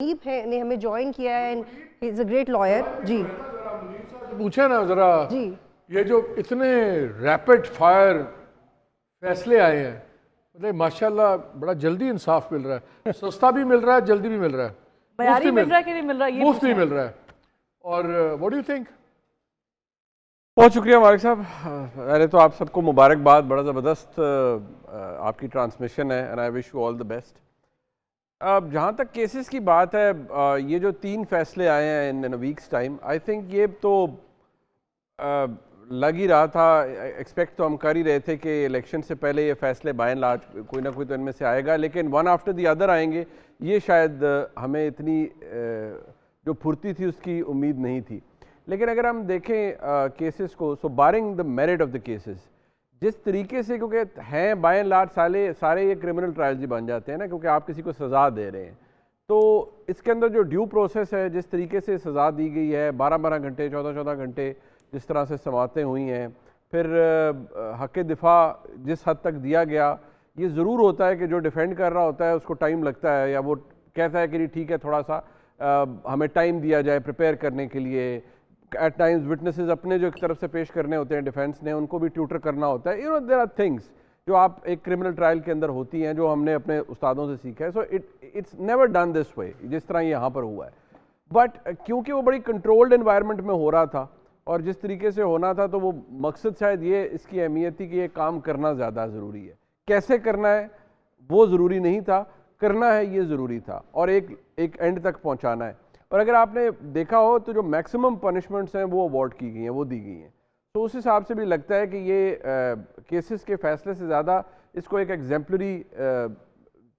منیب نے ہمیں جوائن کیا ہے and he is a great lawyer. جی پوچھیں نا ذرا جی یہ جو اتنے ریپڈ فائر فیصلے آئے ہیں مطلب ماشاءاللہ بڑا جلدی انصاف مل رہا ہے, سستا بھی مل رہا ہے, جلدی بھی مل رہا ہے, معیاری مل رہا ہے کہ نہیں مل رہا یہ مفت بھی مل رہا ہے. اور واٹ ڈو یو تھنک؟ بہت شکریہ مالک صاحب. پہلے تو آپ سب کو مبارکباد, بڑا زبردست آپ کی ٹرانسمیشن ہے and I wish you all the best. اب جہاں تک کیسز کی بات ہے, یہ جو 3 فیصلے آئے ہیں ان ویکس ٹائم, آئی تھنک یہ تو لگ ہی رہا تھا, ایکسپیکٹ تو ہم کر ہی رہے تھے کہ الیکشن سے پہلے یہ فیصلے بائی اینڈ لارج کوئی نہ کوئی تو ان میں سے آئے گا, لیکن ون آفٹر دی ادر آئیں گے, یہ شاید ہمیں اتنی جو پھرتی تھی اس کی امید نہیں تھی. لیکن اگر ہم دیکھیں کیسز کو, so barring the merit of the cases, جس طریقے سے کیونکہ ہیں بائی اینڈ لارج سارے یہ کرمنل ٹرائلز ہی بن جاتے ہیں نا, کیونکہ آپ کسی کو سزا دے رہے ہیں, تو اس کے اندر جو ڈیو پروسیس ہے, جس طریقے سے سزا دی گئی ہے, 12 گھنٹے 14 گھنٹے جس طرح سے سماعتیں ہوئی ہیں, پھر حق دفاع جس حد تک دیا گیا, یہ ضرور ہوتا ہے کہ جو ڈیفینڈ کر رہا ہوتا ہے اس کو ٹائم لگتا ہے, یا وہ کہتا ہے کہ ٹھیک ہے تھوڑا سا ہمیں ٹائم دیا جائے پریپیئر کرنے کے لیے. ایٹ ٹائمز وٹنسز اپنے جو ایک طرف سے پیش کرنے ہوتے ہیں ڈیفینس نے, ان کو بھی ٹیوٹر کرنا ہوتا ہے. دیر آر تھنگس جو آپ ایک کرمنل ٹرائل کے اندر ہوتی ہیں, جو ہم نے اپنے استادوں سے سیکھا ہے. So it's never done this way جس طرح یہاں پر ہوا ہے, بٹ کیونکہ وہ بڑی کنٹرولڈ انوائرمنٹ میں ہو رہا تھا اور جس طریقے سے ہونا تھا, تو وہ مقصد شاید یہ اس کی اہمیت تھی کہ یہ کام کرنا زیادہ ضروری ہے. کیسے کرنا ہے وہ ضروری نہیں تھا, کرنا ہے یہ ضروری تھا, اور ایک اینڈ تک پہنچانا ہے. اور اگر آپ نے دیکھا ہو تو جو میکسیمم پنشمنٹس ہیں وہ اوارڈ کی گئی ہیں, وہ دی گئی ہیں. تو اس حساب سے بھی لگتا ہے کہ یہ کیسز کے فیصلے سے زیادہ اس کو ایک ایگزیمپلری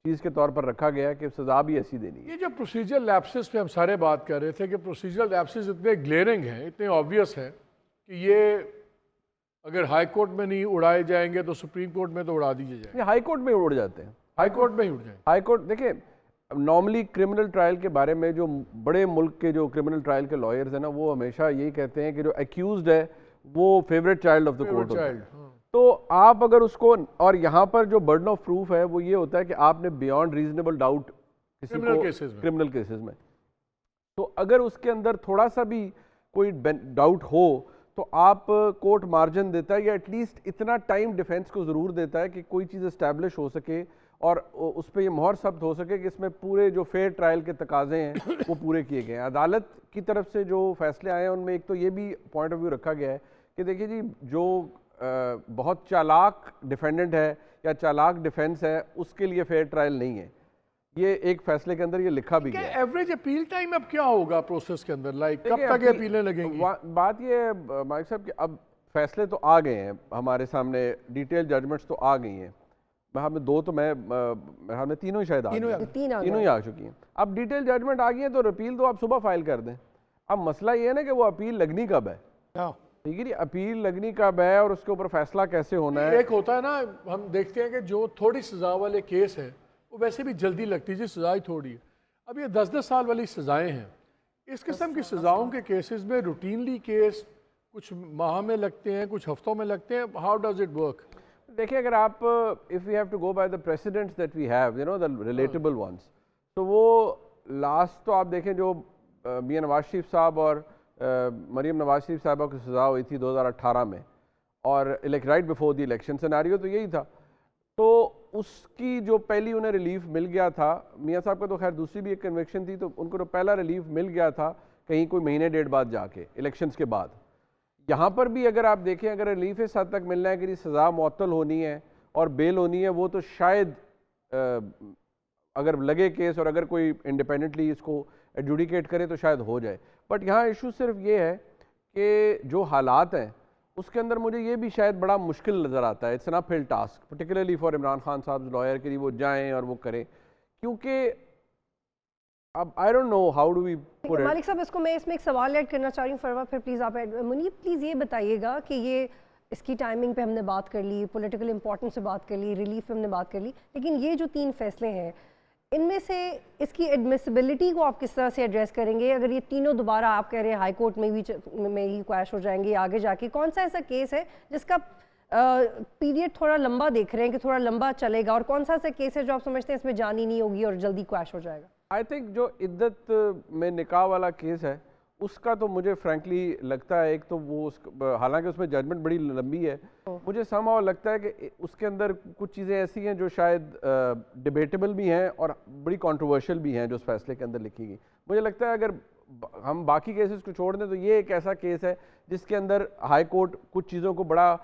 چیز کے طور پر رکھا گیا ہے کہ سزا بھی ایسی دینی ہے. یہ جو پروسیجر لیپسز پہ ہم سارے بات کر رہے تھے کہ پروسیجر لیپسز اتنے گلیئرنگ ہیں, اتنے آبویس ہیں کہ یہ اگر ہائی کورٹ میں نہیں اڑائے جائیں گے تو سپریم کورٹ میں تو اڑا دیجیے جائیں. یہ ہائی کورٹ میں اڑ جاتے ہیں, ہائی کورٹ میں ہی اڑ جائیں. ہائی کورٹ دیکھیں نارملی کرمنل ٹرائل کے بارے میں جو بڑے ملک کے جو کرمنل ٹرائل کے لائرز ہیں نا, وہ ہمیشہ یہی کہتے ہیں کہ جو ایکیوزڈ ہے وہ favourite child of the court ہوتا ہے. تو آپ اگر اس کو, اور یہاں پر جو برڈن آف پروف ہے وہ یہ ہوتا ہے کہ آپ نے بیانڈ ریزنیبل ڈاؤٹ کسی کو کرمنل کیسز میں, تو اگر اس کے اندر تھوڑا سا بھی کوئی ڈاؤٹ ہو تو آپ کورٹ مارجن دیتا ہے, یا ایٹ لیسٹ اتنا ٹائم ڈیفینس کو ضرور دیتا ہے کہ کوئی چیز اسٹیبلش ہو سکے اور اس پہ یہ مہر ثبت ہو سکے کہ اس میں پورے جو فیئر ٹرائل کے تقاضے ہیں وہ پورے کیے گئے ہیں. عدالت کی طرف سے جو فیصلے آئے ہیں ان میں ایک تو یہ بھی پوائنٹ آف ویو رکھا گیا ہے کہ دیکھیے جی, جو بہت چالاک ڈیفینڈنٹ ہے یا چالاک ڈیفینس ہے اس کے لیے فیئر ٹرائل نہیں ہے. یہ ایک فیصلے کے اندر یہ لکھا بھی گیا ہے. ایوریج اپیل ٹائم اب کیا ہوگا پروسیس کے اندر, لائک کب تک یہ اپیلیں لگیں گی؟ بات یہ ہے مالک صاحب کہ اب فیصلے تو آ گئے ہیں ہمارے سامنے, ڈیٹیل ججمنٹس تو آ گئی ہیں. ہمیں 2 تو ہمیں تینوں ہی شاید تینوں ہی آ چکی ہیں. اب ڈیٹیل ججمنٹ آ گئی ہیں تو اپیل تو آپ صبح فائل کر دیں. اب مسئلہ یہ ہے نا کہ وہ اپیل لگنی کب ہے, ٹھیک ہے جی, اپیل لگنی کب ہے اور اس کے اوپر فیصلہ کیسے ہونا ہے. ایک ہوتا ہے نا, ہم دیکھتے ہیں کہ جو تھوڑی سزا والے کیس ہیں وہ ویسے بھی جلدی لگتی ہے, جی سزا ہی تھوڑی ہے. اب یہ 10-10 سال والی سزائیں ہیں, اس قسم کی سزاؤں کے کیسز میں روٹینلی کیس کچھ ماہ میں لگتے ہیں, کچھ ہفتوں میں لگتے ہیں. How does it work? دیکھیں اگر آپ if we have to go by the precedents that we have, you know, the relatable ones, تو وہ لاسٹ تو آپ دیکھیں جو میاں نواز شریف صاحب اور مریم نواز شریف صاحبہ کو سزا ہوئی تھی 2018 میں, اور right before the election scenario تو یہی تھا. تو اس کی جو پہلی انہیں ریلیف مل گیا تھا, میاں صاحب کا تو خیر دوسری بھی ایک کنوکشن تھی, تو ان کو تو پہلا ریلیف مل گیا تھا کہیں کوئی مہینے 1.5 بعد جا کے الیکشنز کے بعد. یہاں پر بھی اگر آپ دیکھیں اگر ریلیف اس حد تک ملنا ہے کہ سزا معطل ہونی ہے اور بیل ہونی ہے, وہ تو شاید اگر لگے کیس اور اگر کوئی انڈیپینڈنٹلی اس کو ایڈجوڈیکیٹ کرے تو شاید ہو جائے. بٹ یہاں ایشو صرف یہ ہے کہ جو حالات ہیں اس کے اندر مجھے یہ بھی شاید بڑا مشکل نظر آتا ہے. اٹس این اپ ہل task particularly for Imran Khan صاحب لائر کہ وہ جائیں اور وہ کریں, کیونکہ اب I don't know how do we put it. مالک صاحب اس میں ایک سوال ایڈ کرنا چاہ رہی ہوں, فروا پھر پلیز آپ منیب پلیز یہ بتائیے گا کہ یہ اس کی ٹائمنگ پہ ہم نے بات کر لی, پولیٹیکل امپورٹنس سے بات کر لی, ریلیف پہ ہم نے بات کر لی, لیکن یہ جو 3 فیصلے ہیں ان میں سے اس کی ایڈمیسیبلٹی کو آپ کس طرح سے ایڈریس کریں گے؟ اگر یہ تینوں دوبارہ آپ کہہ رہے ہیں ہائی کورٹ میں ہی کویش ہو جائیں گے آگے جا کے, کون سا ایسا کیس ہے جس کا پیریڈ تھوڑا لمبا دیکھ رہے ہیں کہ تھوڑا لمبا چلے گا, اور کون سا ایسا کیس ہے جو آپ سمجھتے ہیں اس میں جان ہی نہیں ہوگی اور جلدی کویش ہو جائے گا؟ آئی تھنک جو عدت میں نکاح والا کیس ہے اس کا تو مجھے فرینکلی لگتا ہے، ایک تو وہ حالانکہ اس میں ججمنٹ بڑی لمبی ہے، مجھے سم ہاؤ لگتا ہے کہ اس کے اندر کچھ چیزیں ایسی ہیں جو شاید ڈبیٹیبل بھی ہیں اور بڑی کنٹروورشل بھی ہیں جو اس فیصلے کے اندر لکھی گئی. مجھے لگتا ہے اگر ہم باقی کیسز کو چھوڑ دیں تو یہ ایک ایسا کیس ہے جس کے اندر ہائی کورٹ کچھ چیزوں کو بڑا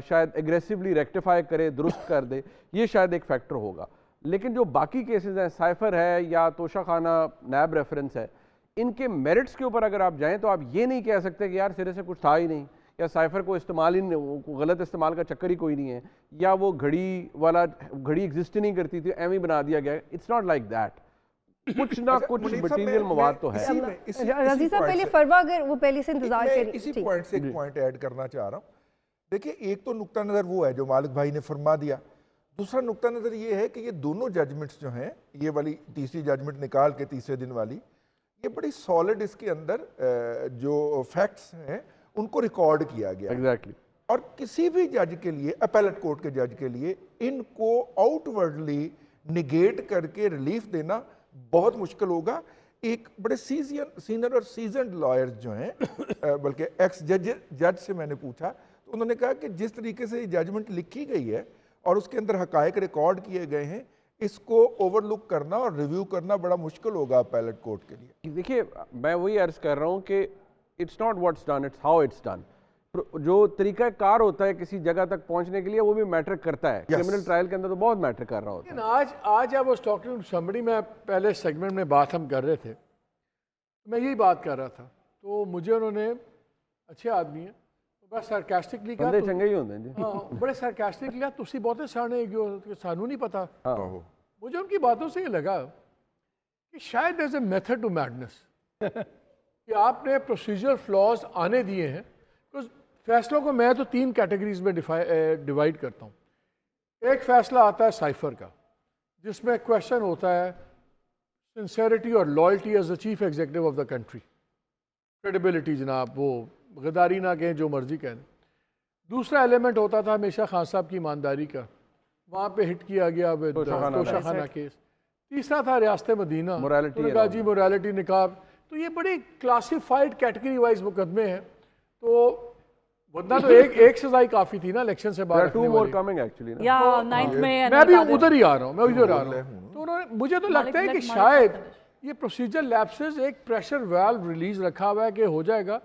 شاید ایگریسولی ریکٹیفائی کرے، درست کر دے، یہ شاید ایک فیکٹر ہوگا. لیکن جو باقی کیسز ہیں، سائفر ہے یا توشہ خانہ نیب ریفرنس ہے، ان کے میرٹس کے اوپر اگر آپ جائیں تو آپ یہ نہیں کہہ سکتے کہ یار سرے سے کچھ تھا ہی نہیں، یا سائفر کو استعمال ہی غلط استعمال کا چکر ہی کوئی نہیں ہے، یا وہ گھڑی ایگزسٹ نہیں کرتی تھی ایویں بنا دیا گیا. It's not like that. کچھ نہ کچھ مٹیریل مواد تو ہے. رضی صاحب پہلے فروا اگر وہ پہلے سے انتظار کریں. اسی پوائنٹ سے ایک پوائنٹ ایڈ کرنا چاہ رہا ہوں. دیکھیں ایک تو نقطہ نظر وہ ہے جو مالک بھائی نے فرما دیا، دوسرا نقطہ نظر یہ ہے کہ یہ دونوں ججمنٹس جو ہیں، یہ والی تیسری ججمنٹ نکال کے تیسرے دن والی، یہ بڑی سالڈ اس کے اندر جو فیکٹس ہیں ان کو ریکارڈ کیا گیا. ایگزیکٹلی. اور کسی بھی جج کے لیے، اپیلٹ کورٹ کے جج کے لیے، ان کو آؤٹ ورڈلی نگیٹ کر کے ریلیف دینا بہت مشکل ہوگا. ایک بڑے سینئر اور سیزنڈ لائرز جو ہیں، بلکہ ایکس جج سے میں نے پوچھا تو انہوں نے کہا کہ جس طریقے سے یہ ججمنٹ لکھی گئی ہے اور اس کے اندر حقائق ریکارڈ کیے گئے ہیں، اس کو اوور لک کرنا اور ریویو کرنا بڑا مشکل ہوگا اپیلٹ کورٹ کے لیے. دیکھیے میں وہی عرض کر رہا ہوں کہ it's not what's done, it's how it's done. جو طریقہ کار ہوتا ہے کسی جگہ تک پہنچنے کے لیے وہ بھی میٹر کرتا ہے. کرمنل ٹرائل کے اندر تو بہت میٹر کر رہا ہوتا ہے. آج I was talking to somebody، میں پہلے سیگمنٹ میں بات ہم کر رہے تھے، میں یہی بات کر رہا تھا تو مجھے انہوں نے، اچھے آدمی ہیں، بڑا سارکاسٹکلی کہا، بندے چنگے ہی ہوتے ہیں جی. ہاں بڑے سارکاسٹکلی کہا تسی بہتے سانے سانو نہیں پتا. مجھے ان کی باتوں سے یہ لگا کہ شاید there's a method to madness کہ آپ نے پروسیجر فلاز آنے دیے ہیں. فیصلوں کو میں تو 3 کیٹیگریز میں ڈیوائڈ کرتا ہوں. ایک فیصلہ آتا ہے سائفر کا، جس میں کویشچن ہوتا ہے سنسیریٹی اور loyalty as a chief executive of the country, credibility, جناب وہ غداری نہ کہیں جو مرضی کہیں. دوسرا ایلیمنٹ ہوتا تھا ہمیشہ خان صاحب کی ایمانداری کا، وہاں پہ ہٹ کیا گیا توشہ خانہ کیس. تیسرا تھا ریاست مدینہ، جی موریلٹی نکاب. تو یہ بڑی کلاسیفائڈ کیٹیگری وائز مقدمے ہیں. تو ورنہ تو ایک سزا ہی کافی تھی نا الیکشن سے بعد. میں بھی ادھر ہی آ رہا ہوں. تو مجھے تو لگتا ہے کہ شاید یہ پروسیجر لیپسز ایک پریشر ویلو ریلیز رکھا ہوا ہے کہ ہو جائے گا